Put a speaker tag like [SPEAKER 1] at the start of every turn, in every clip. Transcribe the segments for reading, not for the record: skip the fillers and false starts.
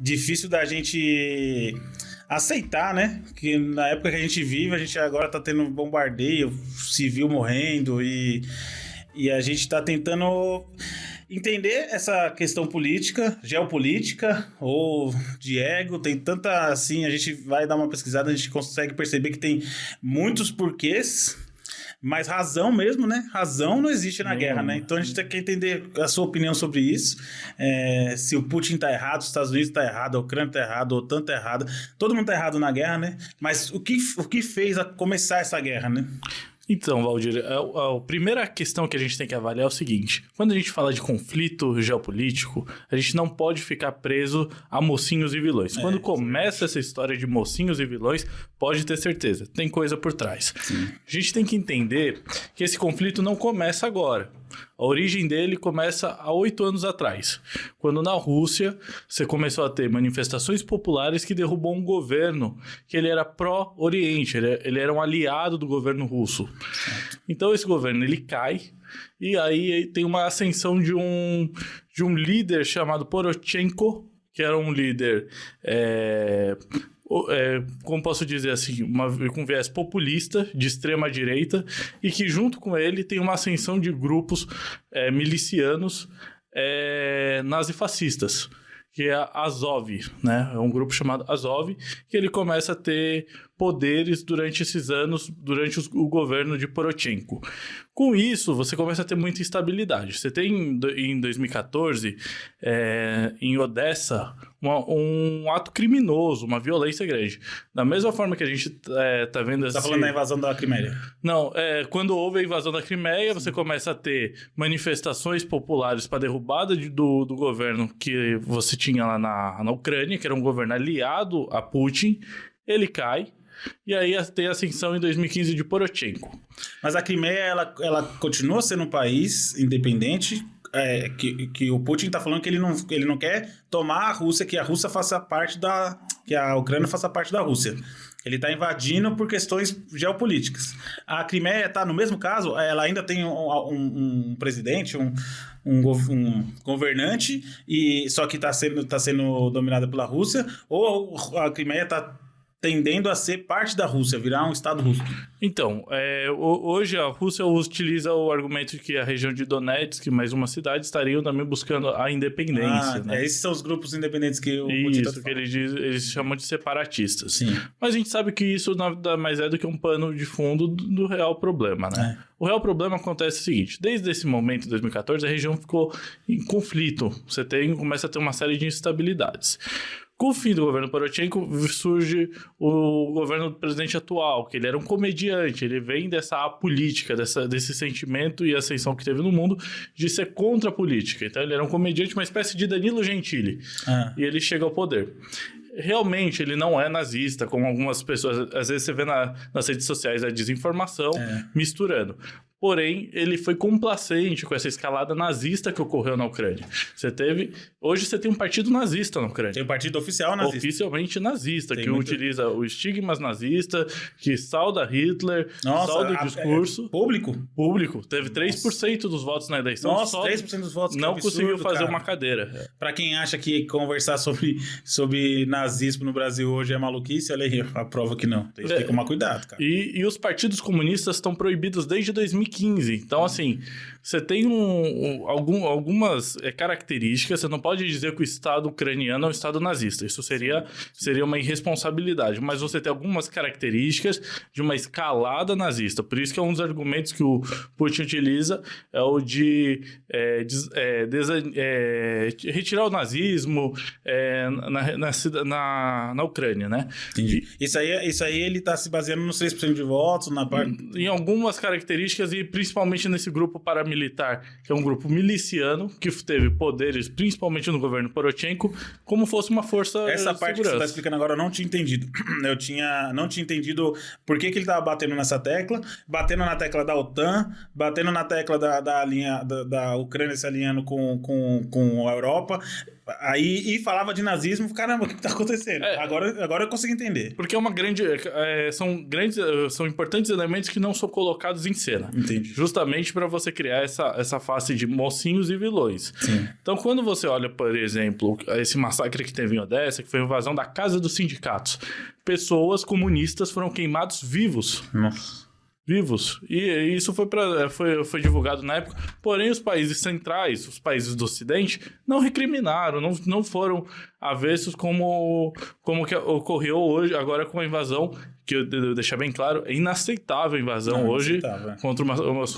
[SPEAKER 1] difícil da gente aceitar, né? Que na época que a gente vive, a gente agora tá tendo bombardeio, civil morrendo e a gente tá tentando entender essa questão política, geopolítica ou de ego. Tem tanta, assim, a gente vai dar uma pesquisada, a gente consegue perceber que tem muitos porquês. Mas razão mesmo, né? Razão não existe na guerra, né? Então a gente tem que entender a sua opinião sobre isso. Se o Putin tá errado, os Estados Unidos tá errado, a Ucrânia tá errado, a OTAN tá errado. Todo mundo tá errado na guerra, né? Mas o que fez a começar essa guerra, né?
[SPEAKER 2] Então, Valdir, a primeira questão que a gente tem que avaliar é o seguinte. Quando a gente fala de conflito geopolítico, a gente não pode ficar preso a mocinhos e vilões. Quando começa essa história de mocinhos e vilões, pode ter certeza, tem coisa por trás. Sim. A gente tem que entender que esse conflito não começa agora. A origem dele começa há 8 anos atrás, quando na Rússia você começou a ter manifestações populares que derrubou um governo que ele era pró-Oriente, ele era um aliado do governo russo. Então esse governo ele cai e aí tem uma ascensão de um líder chamado Poroshenko, que era um líder... como posso dizer assim, com viés populista, de extrema direita, e que junto com ele tem uma ascensão de grupos milicianos nazifascistas, que é a Azov, né? É um grupo chamado Azov, que ele começa a ter poderes durante esses anos, durante o governo de Poroshenko. Com isso, você começa a ter muita instabilidade. Você tem, em 2014, em Odessa, um ato criminoso, uma violência grande. Da mesma forma que a gente tá vendo...
[SPEAKER 1] Você tá falando da invasão da Crimeia?
[SPEAKER 2] Não, quando houve a invasão da Crimeia, você começa a ter manifestações populares para derrubada do governo que você tinha lá na Ucrânia, que era um governo aliado a Putin. Ele cai. E aí tem a ascensão em 2015 de Poroshenko.
[SPEAKER 1] Mas a Crimeia, ela continua sendo um país independente, que o Putin está falando que ele não quer tomar a Rússia, que a Rússia faça parte que a Ucrânia faça parte da Rússia. Ele está invadindo por questões geopolíticas. A Crimeia está no mesmo caso, ela ainda tem um presidente, um governante, só que está sendo dominada pela Rússia, ou a Crimeia está tendendo a ser parte da Rússia, virar um estado russo.
[SPEAKER 2] Então, hoje a Rússia utiliza o argumento de que a região de Donetsk e mais uma cidade estariam também buscando a independência. Né?
[SPEAKER 1] Esses são os grupos independentes que o Putin
[SPEAKER 2] Isso, que eles chamam de separatistas.
[SPEAKER 1] Sim.
[SPEAKER 2] Mas a gente sabe que isso nada mais é do que um pano de fundo do real problema, né? O real problema acontece o seguinte: desde esse momento, em 2014, a região ficou em conflito. Começa a ter uma série de instabilidades. Com o fim do governo Poroshenko, surge o governo do presidente atual, que ele era um comediante, ele vem dessa apolítica, desse sentimento e ascensão que teve no mundo de ser contra a política. Então ele era um comediante, uma espécie de Danilo Gentili, e ele chega ao poder. Realmente ele não é nazista, como algumas pessoas, às vezes você vê nas redes sociais a desinformação misturando. Porém, ele foi complacente com essa escalada nazista que ocorreu na Ucrânia. Hoje você tem um partido nazista na Ucrânia.
[SPEAKER 1] Tem um partido oficial nazista.
[SPEAKER 2] Oficialmente nazista, utiliza o estigma nazista, que sauda Hitler, sauda o discurso.
[SPEAKER 1] Público?
[SPEAKER 2] Público. Teve 3% dos votos na eleição.
[SPEAKER 1] Nossa, 3% dos votos.
[SPEAKER 2] Não conseguiu fazer uma cadeira.
[SPEAKER 1] Pra quem acha que conversar sobre nazismo no Brasil hoje é maluquice, olha aí, a prova que não. Tem que tomar cuidado, cara.
[SPEAKER 2] E os partidos comunistas estão proibidos desde 2015. Então, assim, você tem algumas características. Você não pode dizer que o Estado ucraniano é um Estado nazista. Isso seria uma irresponsabilidade. Mas você tem algumas características de uma escalada nazista. Por isso que é um dos argumentos que o Putin utiliza, é o de retirar o nazismo na Ucrânia, né?
[SPEAKER 1] Entendi. Isso aí ele está se baseando nos 3% de votos,
[SPEAKER 2] em algumas características e principalmente nesse grupo paramilitar, que é um grupo miliciano, que teve poderes principalmente no governo Poroshenko, como fosse uma força de
[SPEAKER 1] Essa parte que você está explicando agora eu não tinha entendido. Não tinha entendido por que ele estava batendo nessa tecla, batendo na tecla da OTAN, batendo na tecla da Ucrânia se alinhando com a Europa. Aí, e falava de nazismo, caramba, o que tá acontecendo? Agora eu consigo entender.
[SPEAKER 2] Porque é uma grande... são importantes elementos que não são colocados em cena.
[SPEAKER 1] Entendi.
[SPEAKER 2] Justamente para você criar essa face de mocinhos e vilões.
[SPEAKER 1] Sim.
[SPEAKER 2] Então, quando você olha, por exemplo, esse massacre que teve em Odessa, que foi a invasão da Casa dos Sindicatos, pessoas comunistas foram queimados vivos.
[SPEAKER 1] Nossa.
[SPEAKER 2] Vivos. E isso foi divulgado na época. Porém, os países centrais, os países do Ocidente, não recriminaram, não foram avessos como que ocorreu hoje, agora com a invasão, que eu deixar bem claro, é inaceitável a invasão hoje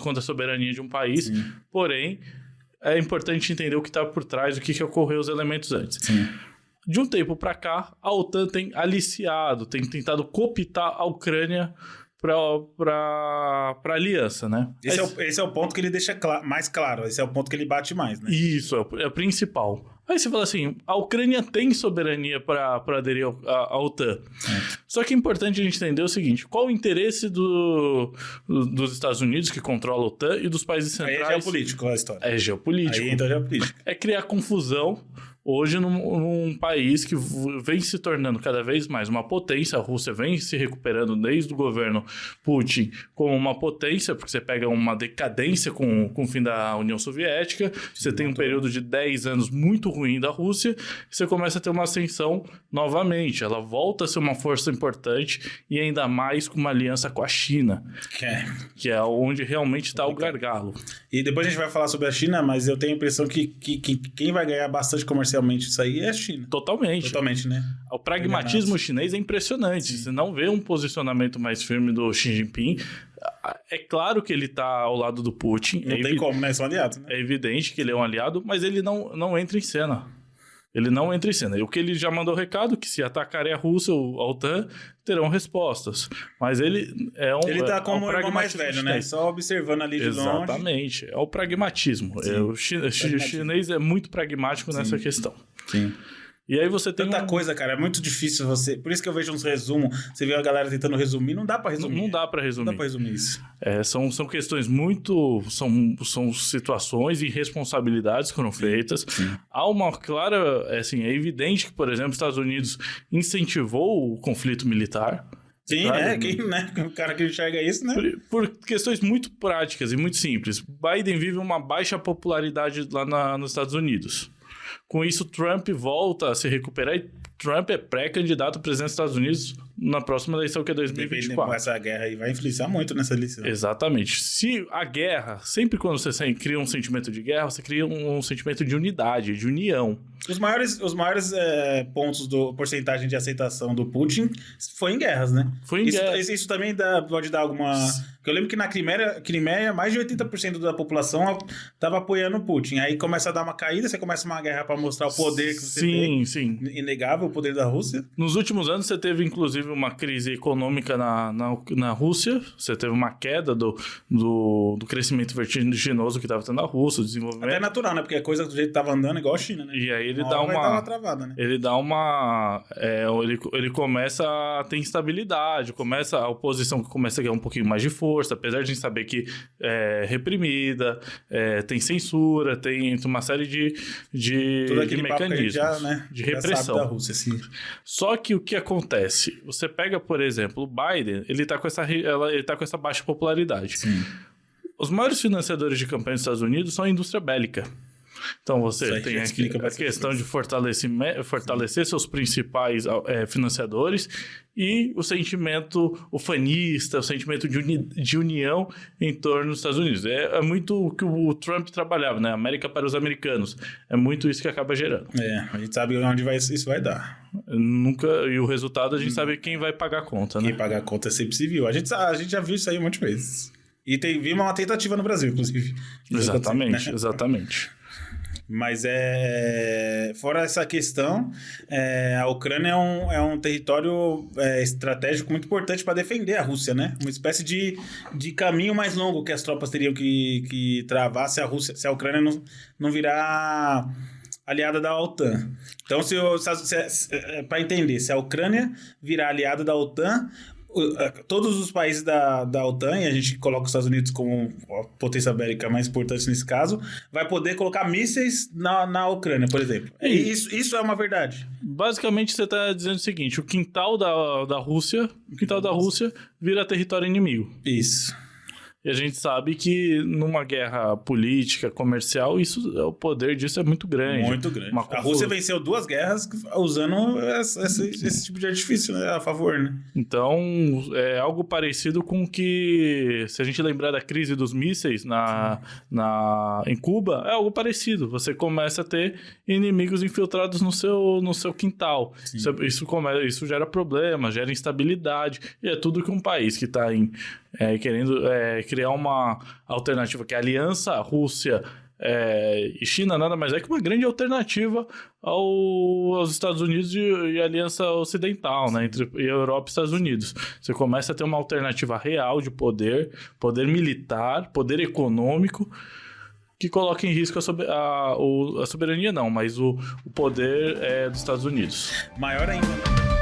[SPEAKER 2] contra a soberania de um país.
[SPEAKER 1] Sim.
[SPEAKER 2] Porém, é importante entender o que está por trás, o que ocorreu os elementos antes.
[SPEAKER 1] Sim.
[SPEAKER 2] De um tempo para cá, a OTAN tem aliciado, tem tentado cooptar a Ucrânia para aliança, né?
[SPEAKER 1] Esse é o ponto que ele deixa mais claro. Esse é o ponto que ele bate mais, né?
[SPEAKER 2] Isso, é o principal. Aí você fala assim, a Ucrânia tem soberania para aderir à OTAN. Só que é importante a gente entender o seguinte, qual o interesse dos Estados Unidos, que controla a OTAN, e dos países centrais...
[SPEAKER 1] Aí é geopolítico a história.
[SPEAKER 2] É geopolítico.
[SPEAKER 1] Aí entra geopolítico.
[SPEAKER 2] É criar confusão hoje num país que vem se tornando cada vez mais uma potência. A Rússia vem se recuperando desde o governo Putin como uma potência, porque você pega uma decadência com o fim da União Soviética, você tem um período de 10 anos muito ruim da Rússia, e você começa a ter uma ascensão novamente. Ela volta a ser uma força importante e ainda mais com uma aliança com a China, que é onde realmente está o gargalo.
[SPEAKER 1] E depois a gente vai falar sobre a China, mas eu tenho a impressão que quem vai ganhar bastante comercialmente isso aí é a China.
[SPEAKER 2] Totalmente, né? O pragmatismo chinês é impressionante. Sim. Você não vê um posicionamento mais firme do Xi Jinping. É claro que ele tá ao lado do Putin.
[SPEAKER 1] Não tem como, né? São aliados, né?
[SPEAKER 2] É evidente que ele é um aliado, mas ele não entra em cena. Ele não entra em cena. E o que ele já mandou recado, que se atacarem a Rússia ou a OTAN, terão respostas. Mas ele é um...
[SPEAKER 1] Ele tá como o irmão mais velho, né? Só observando ali de longe.
[SPEAKER 2] Exatamente. É o pragmatismo. O chinês é muito pragmático nessa questão.
[SPEAKER 1] Sim.
[SPEAKER 2] E aí você tem...
[SPEAKER 1] Tanta coisa, cara. É muito difícil você... Por isso que eu vejo uns resumos. Você vê a galera tentando resumir. Não dá pra resumir.
[SPEAKER 2] Não dá pra resumir.
[SPEAKER 1] Não dá pra resumir isso.
[SPEAKER 2] São questões muito... São situações e responsabilidades que foram feitas.
[SPEAKER 1] Sim.
[SPEAKER 2] Há uma clara... é evidente que, por exemplo, os Estados Unidos incentivou o conflito militar.
[SPEAKER 1] Sim, claro, o cara que enxerga isso, né?
[SPEAKER 2] Por questões muito práticas e muito simples. Biden vive uma baixa popularidade lá nos Estados Unidos. Com isso, Trump volta a se recuperar e Trump é pré-candidato à presidência dos Estados Unidos na próxima eleição, que é 2024.
[SPEAKER 1] Essa guerra aí vai influenciar muito nessa eleição.
[SPEAKER 2] Exatamente. Se a guerra, sempre quando você cria um sentimento de guerra, você cria um sentimento de unidade, de união.
[SPEAKER 1] Os maiores pontos da porcentagem de aceitação do Putin foi em guerras, né?
[SPEAKER 2] Foi em guerras.
[SPEAKER 1] Isso também pode dar alguma... Porque eu lembro que na Crimeia, mais de 80% da população estava apoiando o Putin. Aí começa a dar uma caída, você começa uma guerra para mostrar o poder que você tem.
[SPEAKER 2] Sim.
[SPEAKER 1] Inegável o poder da Rússia.
[SPEAKER 2] Nos últimos anos, você teve, inclusive, uma crise econômica na Rússia. Você teve uma queda do crescimento vertiginoso que estava tendo na Rússia, o desenvolvimento.
[SPEAKER 1] Até natural, né? Porque a coisa do jeito que estava andando, igual a China, né?
[SPEAKER 2] E aí ele
[SPEAKER 1] dá uma travada, né?
[SPEAKER 2] Ele dá uma... ele começa a ter instabilidade, a oposição começa a ganhar um pouquinho mais de força, apesar de a gente saber que é reprimida, tem censura, tem uma série de mecanismos de repressão.
[SPEAKER 1] Da Rússia, sim.
[SPEAKER 2] Só que o que acontece? Você pega, por exemplo, o Biden, ele tá com essa baixa popularidade.
[SPEAKER 1] Sim.
[SPEAKER 2] Os maiores financiadores de campanha dos Estados Unidos são a indústria bélica. Então você tem aqui a questão de fortalecer seus principais financiadores e o sentimento ufanista, o sentimento de união em torno dos Estados Unidos. É muito o que o Trump trabalhava, né? América para os americanos. É muito isso que acaba gerando.
[SPEAKER 1] A gente sabe onde isso vai dar.
[SPEAKER 2] E o resultado a gente sabe quem vai pagar a conta, né?
[SPEAKER 1] Quem paga a conta é sempre civil. A gente já viu isso aí um monte de vezes. E viu uma tentativa no Brasil, inclusive.
[SPEAKER 2] Exatamente.
[SPEAKER 1] Mas fora essa questão, a Ucrânia é um território estratégico muito importante para defender a Rússia, né? Uma espécie de caminho mais longo que as tropas teriam que travar se a Ucrânia não virar aliada da OTAN. Então, para entender, se a Ucrânia virar aliada da OTAN, todos os países da OTAN, e a gente coloca os Estados Unidos como a potência bélica mais importante nesse caso, vai poder colocar mísseis na Ucrânia, por exemplo. Isso é uma verdade.
[SPEAKER 2] Basicamente, você está dizendo o seguinte: o quintal da Rússia vira território inimigo.
[SPEAKER 1] Isso.
[SPEAKER 2] E a gente sabe que numa guerra política, comercial, o poder disso é muito grande.
[SPEAKER 1] Muito grande. A Rússia venceu 2 guerras usando esse tipo de artifício, né, a favor, né?
[SPEAKER 2] Então, é algo parecido com que, se a gente lembrar da crise dos mísseis em Cuba, é algo parecido. Você começa a ter inimigos infiltrados no seu quintal. Isso gera problemas, gera instabilidade. E é tudo que um país que está querendo criar uma alternativa, que é a aliança Rússia e China nada mais é que uma grande alternativa aos Estados Unidos e a aliança ocidental, né, entre a Europa e Estados Unidos. Você começa a ter uma alternativa real de poder militar, poder econômico, que coloca em risco a soberania não, mas o poder dos Estados Unidos.
[SPEAKER 1] Maior ainda, né?